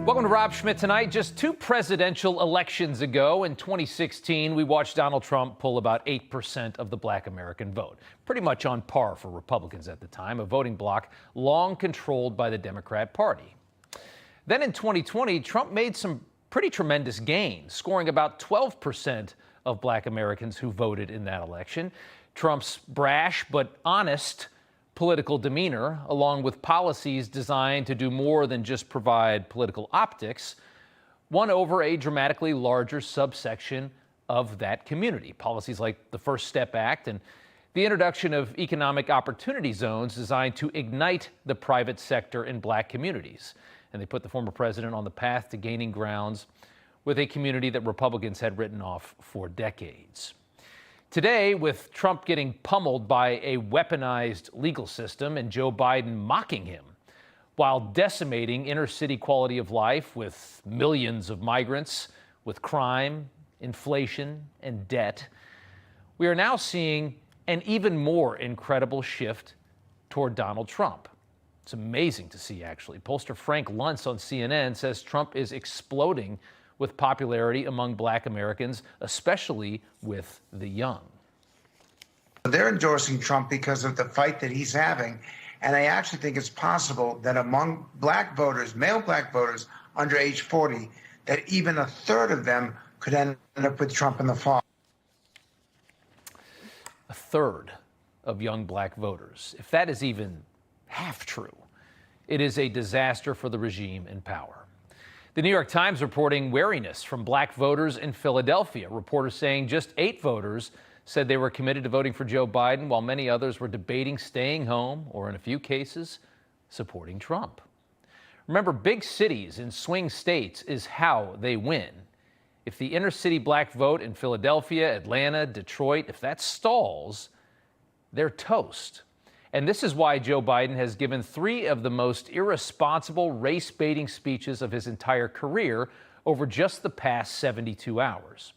Welcome to Rob Schmitt Tonight. Just 2 presidential elections ago, in 2016, we watched Donald Trump pull about 8% of the black American vote. Pretty much on par for Republicans at the time, a voting bloc long controlled by the Democrat Party. Then in 2020, Trump made some pretty tremendous gains, scoring about 12% of black Americans who voted in that election. Trump's brash but honest political demeanor, along with policies designed to do more than just provide political optics, won over a dramatically larger subsection of that community. Policies like the First Step Act and the introduction of economic opportunity zones designed to ignite the private sector in black communities. And they put the former president on the path to gaining grounds with a community that Republicans had written off for decades. Today, with Trump getting pummeled by a weaponized legal system and Joe Biden mocking him while decimating inner city quality of life with millions of migrants, with crime, inflation, and debt, we are now seeing an even more incredible shift toward Donald Trump. It's amazing to see, actually. Pollster Frank Luntz on CNN says Trump is exploding with popularity among black Americans, especially with the young. They're endorsing Trump because of the fight that he's having. And I actually think it's possible that among black voters, male black voters under age 40, that even a third of them could end up with Trump in the fall. A third of young black voters. If that is even half true, it is a disaster for the regime in power. The New York Times reporting wariness from black voters in Philadelphia. Reporters saying just 8 voters said they were committed to voting for Joe Biden, while many others were debating staying home or, in a few cases, supporting Trump. Remember, big cities in swing states is how they win. If the inner city black vote in Philadelphia, Atlanta, Detroit, if that stalls, they're toast. And this is why Joe Biden has given 3 of the most irresponsible race-baiting speeches of his entire career over just the past 72 hours.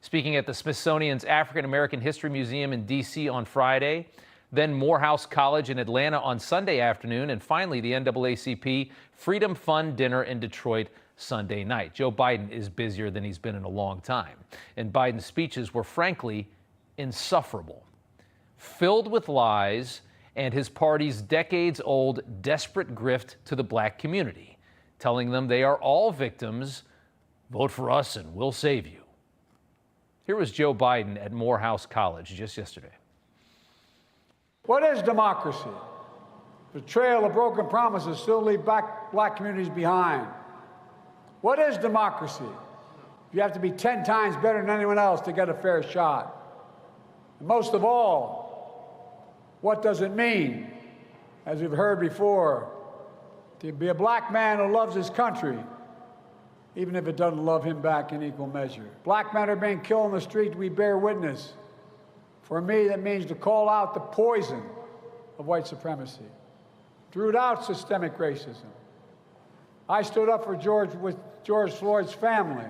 Speaking at the Smithsonian's African American History Museum in D.C. on Friday, then Morehouse College in Atlanta on Sunday afternoon, and finally the NAACP Freedom Fund dinner in Detroit Sunday night. Joe Biden is busier than he's been in a long time. And Biden's speeches were frankly insufferable, filled with lies and his party's decades-old desperate grift to the black community, telling them they are all victims, vote for us and we'll save you. Here was Joe Biden at Morehouse College just yesterday. What is democracy? The trail of broken promises still leave black communities behind. What is democracy? You have to be 10 times better than anyone else to get a fair shot. And most of all, what does it mean, as we've heard before, to be a black man who loves his country, even if it doesn't love him back in equal measure? Black men are being killed in the street. We bear witness. For me, that means to call out the poison of white supremacy, to root out systemic racism. I stood up for George Floyd's family.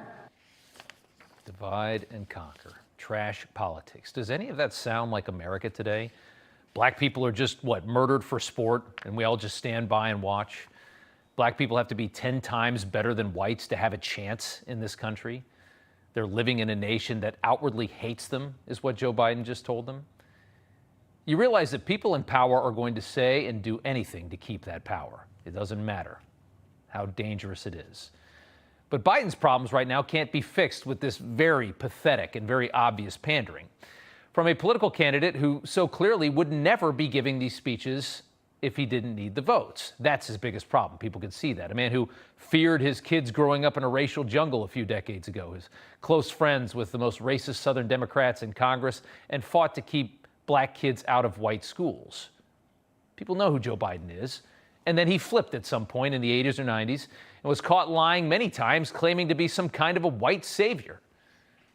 Divide and conquer. Trash politics. Does any of that sound like America today? Black people are just, murdered for sport, and we all just stand by and watch? Black people have to be 10 times better than whites to have a chance in this country? They're living in a nation that outwardly hates them, is what Joe Biden just told them. You realize that people in power are going to say and do anything to keep that power. It doesn't matter how dangerous it is. But Biden's problems right now can't be fixed with this very pathetic and very obvious pandering from a political candidate who so clearly would never be giving these speeches if he didn't need the votes. That's his biggest problem. People can see that. A man who feared his kids growing up in a racial jungle a few decades ago, who's close friends with the most racist Southern Democrats in Congress, and fought to keep black kids out of white schools. People know who Joe Biden is. And then he flipped at some point in the 80s or 90s and was caught lying many times, claiming to be some kind of a white savior,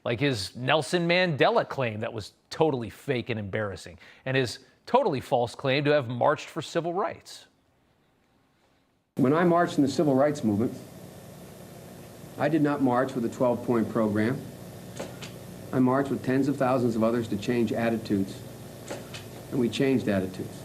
like his Nelson Mandela claim that was totally fake and embarrassing, and his totally false claim to have marched for civil rights. When I marched in the civil rights movement, I did not march with a 12-point program. I marched with tens of thousands of others to change attitudes, and we changed attitudes.